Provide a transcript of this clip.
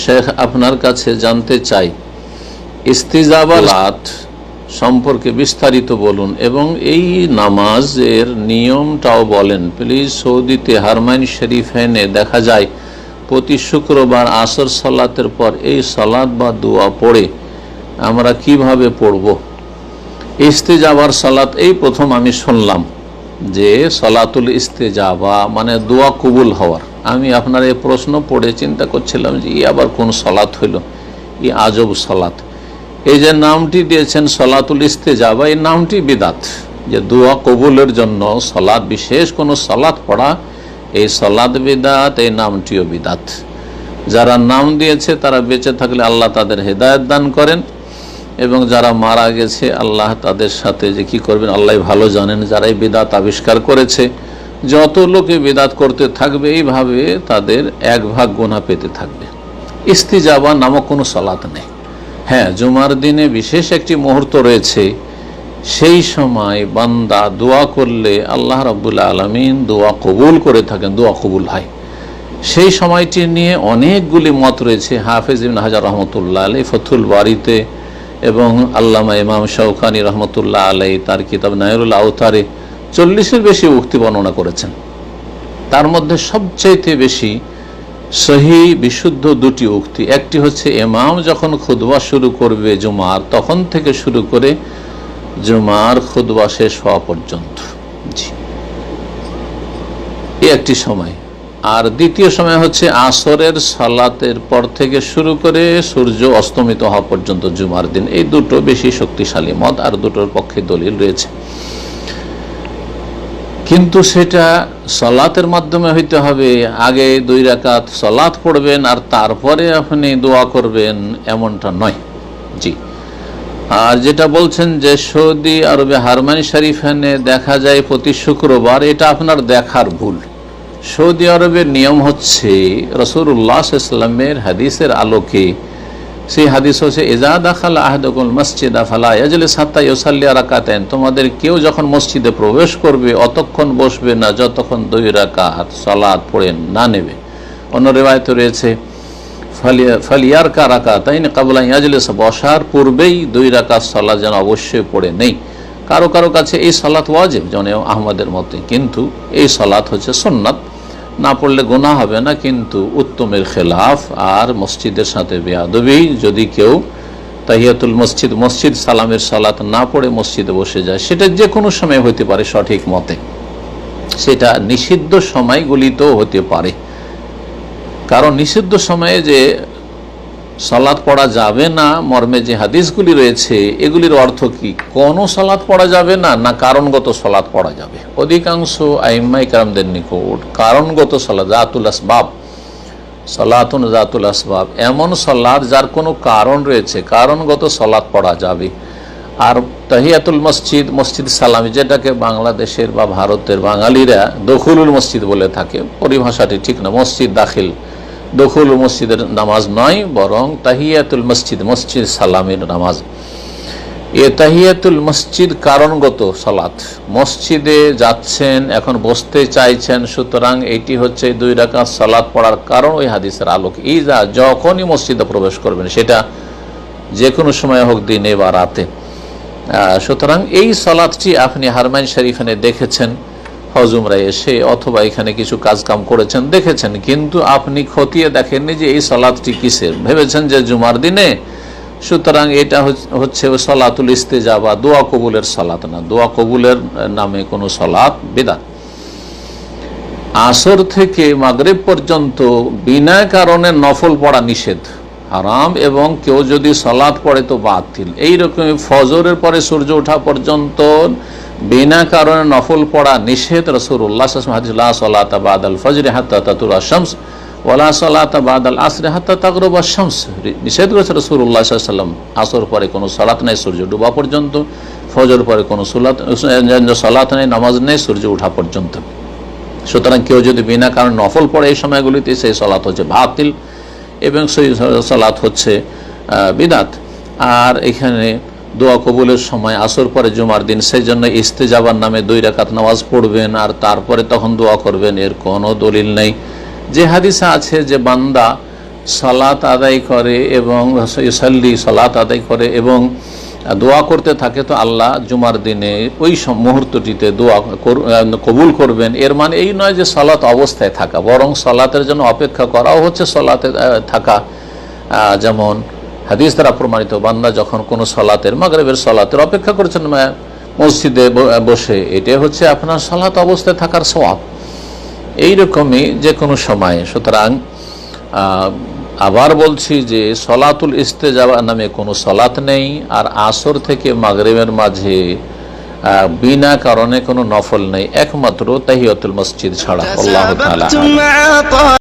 শেখ আপনার কাছে জানতে চাই ইস্তিজাবাত সম্পর্কে বিস্তারিত বলুন এবং এই নামাজের নিয়মটাও বলেন প্লিজ। সৌদিতে হারমাইন শরীফে দেখা যায় প্রতি শুক্রবার আসর সালাতের পর এই সালাত বা দোয়া পড়ে আমরা কিভাবে পড়ব? ইস্তিজাবার সালাত এই প্রথম আমি শুনলাম যে সালাতুল ইস্তিজাবা মানে দোয়া কবুল হওয়ার। আমি আপনার এই প্রশ্ন পড়ে চিন্তা করছিলাম যে আবার কোন সালাত হইল, ই আজব সালাত। এই যে নামটি দিয়েছেন সালাতুল ইস্তিজাবা, এই নামটি বিদাত, যে দোয়া কবুলের জন্য সালাত, বিশেষ কোনো সালাত পড়া, এই সালাত বিদাত, এই নামটিও বিদাত। যারা নাম দিয়েছে তারা বেঁচে থাকলে আল্লাহ তাদের হেদায়েত দান করেন এবং যারা মারা গেছে আল্লাহ তাদের সাথে যে কি করবেন আল্লাহ ভালো জানেন। যারা এই বিদাত আবিষ্কার করেছে, যত লোকে বিদাত করতে থাকবে এইভাবে তাদের এক ভাগ গুনাহ পেতে থাকবে। ইস্তিজাবা নামক কোনো সালাত নেই। হ্যাঁ, জুমার দিনে বিশেষ একটি মুহূর্ত রয়েছে, সেই সময় বান্দা দোয়া করলে আল্লাহ রাব্বুল আলামিন দোয়া কবুল করে থাকেন, দোয়া কবুল হয়। সেই সময়টি নিয়ে অনেকগুলি মত রয়েছে। হাফেজ ইবনে হাজার রহমতুল্লাহ আলাইহি ফতুল বারিতে এবং আল্লামা ইমাম শাওকানি রহমতুল্লাহ আলাইহি তার কিতাব নায়রুল আওতারে 40-এর বেশি উক্তি বর্ণনা করেছেন। তার মধ্যে সবচাইতে বেশি সহি বিশুদ্ধ দুটি উক্তি। একটি হচ্ছে ইমাম যখন খুতবা শুরু করবে জুমার, তখন থেকে শুরু করে জুমার খুতবা শেষ হওয়া পর্যন্ত, জি, এই একটি সময়। আর দ্বিতীয় সময় হচ্ছে আসরের সালাতের পর থেকে শুরু করে সূর্য অস্তমিত হওয়া পর্যন্ত জুমার দিন। এই দুটো বেশি শক্তিশালী মত, আর দুটোর পক্ষে দলিল রয়েছে। কিন্তু সেটা সালাতের মাধ্যমে হইতে হবে। আগে 2 রাকাত সালাত পড়বেন আর তারপরে আপনি দোয়া করবেন, এমনটা নয়। জি। আর যেটা বলছেন যে সৌদি আরবে হারমাইন শরীফে দেখা যায় প্রতি শুক্রবার, এটা আপনার দেখার ভুল। সৌদি আরবের নিয়ম হচ্ছে রাসূলুল্লাহ সাল্লাল্লাহু আলাইহি ওয়াসাল্লামের হাদিসের আলোকে, সেই হাদিস হচ্ছে ইজা দাখালা আহাদুকুল মসজিদা ফালা ইয়াজলিস হাত্তা ইউসাল্লি রাকাতাইন, তোমাদের কেউ যখন মসজিদে প্রবেশ করবে অতক্ষণ বসবে না যতক্ষণ 2 রাকাত সালাত পড়ে না নেবে। অন্য রিওয়ায়াতে রয়েছে ফালিয়ারকা রাকাতাইন ক্বাবলা ইয়াজলিস, বসার পূর্বেই 2 রাকাত সালাত যেন অবশ্যই পড়ে নেই। কারো কারো কাছে এই সালাত ওয়াজিব, যেমন আহমদের মতে, কিন্তু এই সালাত হচ্ছে সুন্নাত, না পড়লে গুনাহ হবে না, কিন্তু উত্তমের খেলাফ আর মসজিদের সাথে বেয়াদবি। যদি কেউ তাহিয়াতুল মসজিদ সালামের সালাত না পড়ে মসজিদে বসে যায়, সেটা যে কোনো সময় হতে পারে সঠিক মতে, সেটা নিষিদ্ধ সময়গুলিতেও হতে পারে। কারণ নিষিদ্ধ সময়ে যে সালাত পড়া যাবে না মর্মে যে হাদিসগুলি রয়েছে, এগুলির অর্থ কি? কোনো সালাত পড়া যাবে না, না কারণগত সালাত পড়া যাবে? অধিকাংশ আইম্মায়ে কেরামদের নিকট কারণগত সালাত, জাতুল আসবাব, সালাতুন জাতুল আসবাব, এমন সালাত যার কোনো কারণ রয়েছে, কারণগত সালাত পড়া যাবে। আর তাহিয়াতুল মসজিদ সালামি, যেটাকে বাংলাদেশের বা ভারতের বাঙালিরা দখুলুল মসজিদ বলে থাকে, পরিভাষাটি ঠিক না। মসজিদ দাখিল, দখুল মসজিদের নামাজ নয়, বরং তাহিয়াতুল মসজিদ সালামের নামাজ। এ তাহিয়াতুল মসজিদ কারণগত সালাত। মসজিদে যাচ্ছেন, এখন বসতে চাইছেন, সুতরাং এটি হচ্ছে 2 রাকাত সালাত পড়ার কারণ ওই হাদিসের আলোকে। ইজা, যখনই মসজিদে প্রবেশ করবেন, সেটা যে কোনো সময় হোক, দিনে বা রাতে। সুতরাং এই সালাতটি আপনি হারমাইন শরীফে দেখেছেন, হজুমরা এসে অথবা এখানে কিছু কাজ কাম করেছেন দেখেছেন, কিন্তু আপনি খতিয়ে দেখেননি যে এই সালাতটি কিসের। ভেবেছেন যে জুমার দিনে, সুতরাং এটা হচ্ছে সালাতুল ইস্তিজাবা, দোয়া কবুলের সালাত না। দোয়া কবুলের নামে কোনো সালাত বিদআত। আসর থেকে মাগরিব পর্যন্ত বিনা কারণে নফল পড়া নিষেধ, হারাম, এবং কেউ যদি সালাত পড়ে তো বাতিল। এইরকম ফজরের পরে সূর্য ওঠা পর্যন্ত বিনা কারণে নফল পড়া নিষেধ। রাসূলুল্লাহ সাল্লাল্লাহু আলাইহি ওয়াসাল্লাম হাদিস, লা সালাতা বাদাল ফজরি হাত্তা তাতুলা শামস ওয়ালা সালাতা বাদাল আসরি হাত্তা তাগরুবা শামস, নিষেধ করেছে রাসূলুল্লাহ সাল্লাল্লাহু আলাইহি ওয়াসাল্লাম। আসর পরে কোনো সালাত নেই সূর্য ডোবা পর্যন্ত, ফজর পরে কোনো সালাত নেই, নামাজ নেই সূর্য ওঠা পর্যন্ত। সুতরাং কেউ যদি বিনা কারণে নফল পড়ে এই সময়গুলিতে, সেই সালাত হচ্ছে বাতিল এবং সেই সালাত হচ্ছে বিদআত। আর এখানে দোয়া কবুলের সময় আসর পরে জুমার দিন, সেই জন্য ইস্তেজাবার নামে 2 রাকাত নামাজ পড়বেন আর তারপরে তখন দোয়া করবেন, এর কোনো দলিল নেই। যে হাদিসে আছে যে বান্দা সালাত আদায় করে এবং ইউসাল্লি সালাত আদায় করে এবং দোয়া করতে থাকে, তো আল্লাহ জুমার দিনে ওই মুহূর্তটিতে দোয়া কবুল করবেন। এর মানে এই নয় যে সালাত অবস্থায় থাকা, বরং সালাতের জন্য অপেক্ষা করাও হচ্ছে সালাতে থাকা। যেমন হাদিস দ্বারা প্রমাণিত, বান্দা যখন কোনো সালাতের মাগরিবের সালাতের অপেক্ষা করছেন মসজিদে বসে, এটাই হচ্ছে আপনার সালাত অবস্থায় থাকার সওয়াব। এইরকমই যে কোনো সময়ে। সুতরাং আবার বলছি যে সলাতুল ইস্তেজাবা নামে কোনো সলাত নেই, আর আসর থেকে মাগরিবের মাঝে বিনা কারণে কোনো নফল নেই, একমাত্র তাহিয়াতুল মসজিদ ছাড়া। আল্লাহু তাআলা।